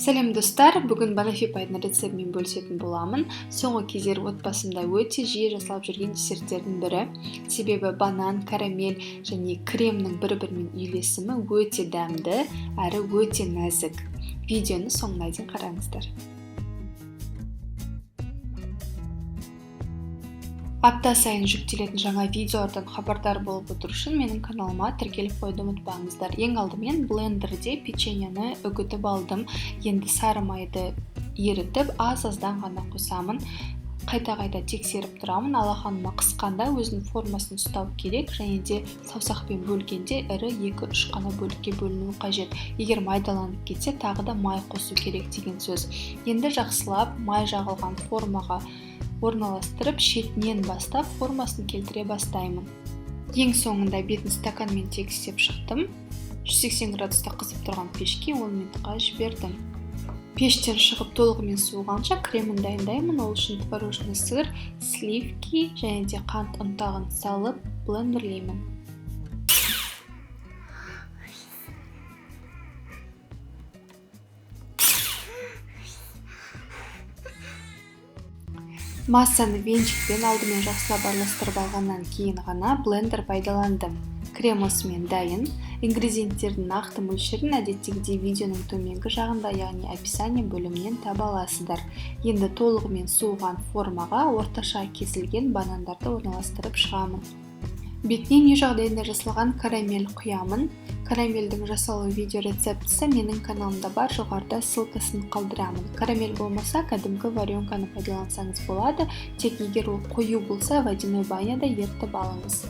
Сәлем достар, бүгін банафи пайдың рецептімен бөлісетін боламын. Соңғы кездері отбасымда өте жиі жасалып жүрген десерттердің бірі. Себебі банан, карамель және кремнің бір-бірімен үйлесімі өте дәмді, әрі өте нәзік. Видеоны соңына дейін қараңыздар. Апта сайын жүктелетін жаңа видеолардан хабардар болып отыру үшін менің каналыма тіркеліп қойуды ұмытпаңыздар. Ең алдымен блендерде печеньені үгітіп алдым. Енді сары майды ерітіп, аз-аздан ғана қосамын. Қайта-қайта тексеріп тұрамын. Алақаныма қысқанда өзінің формасын ұстау керек, және де саусақпен бөлгенде ірі 2-3 қана бөлікке бөлінуі қажет. Егер майдаланып кетсе, тағы да май қосу керек деген сөз. Енді жақсылап май жағылған формаға орналастырып, шетінен бастап формасын келтіре бастаймын. Ең соңында бетін стаканмен тегістеп шықтым. 180 градуста қызып тұрған пешке 10 минутқа жібердім. Пештен шығып толығымен суығанша кремін дайындаймын. Ол үшін творожный сыр, сливки және де қант ұнтағын салып блендерлеймін. Массаны венчикпен алдымен жақсылап араластырып алғаннан кейін ғана блендер пайдаландым. Крем осымен дайын. Ингредиенттердің нақты мөлшерін әдеттегідей видеоның төменгі жағында, яғни описание бөлімінен таба аласыздар. Енді толығымен суыған формаға орташа кесілген банандарды орналастырып шығамын. Бетіне не жағдайында жасалған карамель құямын. Карамельдің жасалу видео рецептісі менің каналымда бар, жоғарыда ссылкасын қалдырамын. Карамель болмаса, кәдімгі варенканы пайдалансаңыз болады, тек егер ол қою болса, водяной баняда ерітіп алыңыз.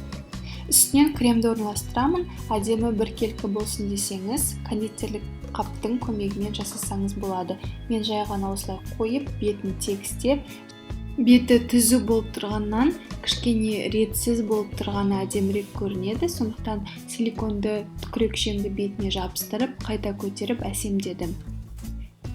Үстінен кремді орналастырамын. Әдемі біркелкі болсын десеңіз, кондитерлік қаптың көмегімен жасасаңыз болады. Мен жай ғана осылай қойып, бетін тегістеп, беті түзу болып тұрғаннан кішкене ретсіз болып тұрғаны әдемірек көрінеді, сондықтан силиконды күрекшемді бетіне жабыстырып, қайта көтеріп әсемдедім.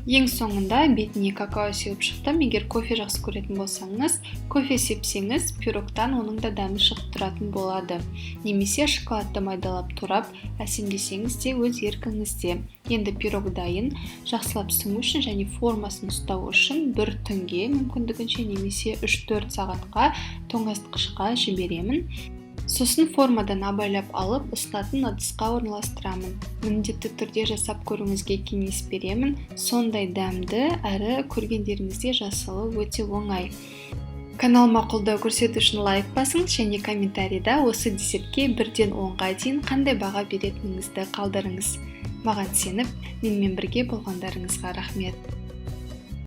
Ең соңында бетіне какао сеуіп шықтым. Егер кофе жақсы көретін болсаңыз, кофе сепсеңіз, пирогтан оның да дәмі шығып тұратын болады. Немесе шоколадты майдалап турап әсемдесеңіз де өз еркіңізде. Енді пирог дайын. Жақсылап сіңу үшін және формасын ұстау үшін бір түнге, мүмкіндігінше немесе 3-4 сағатқа тоңазытқышқа жіберемін. Сосын формадан абайлап алып, ысытатын ыдысқа орналастырамын. Міндетті түрде жасап көріңізге кеңес беремін. Сондай дәмді, әрі көргендеріңізде жасалу өте оңай. Каналыма қолдау көрсету үшін лайк басыңыз және комментарийда осы десертке 1-ден 10-ға дейін қандай баға беретініңізді қалдырыңыз. Маған сеніп, менімен бірге болғандарыңызға рахмет.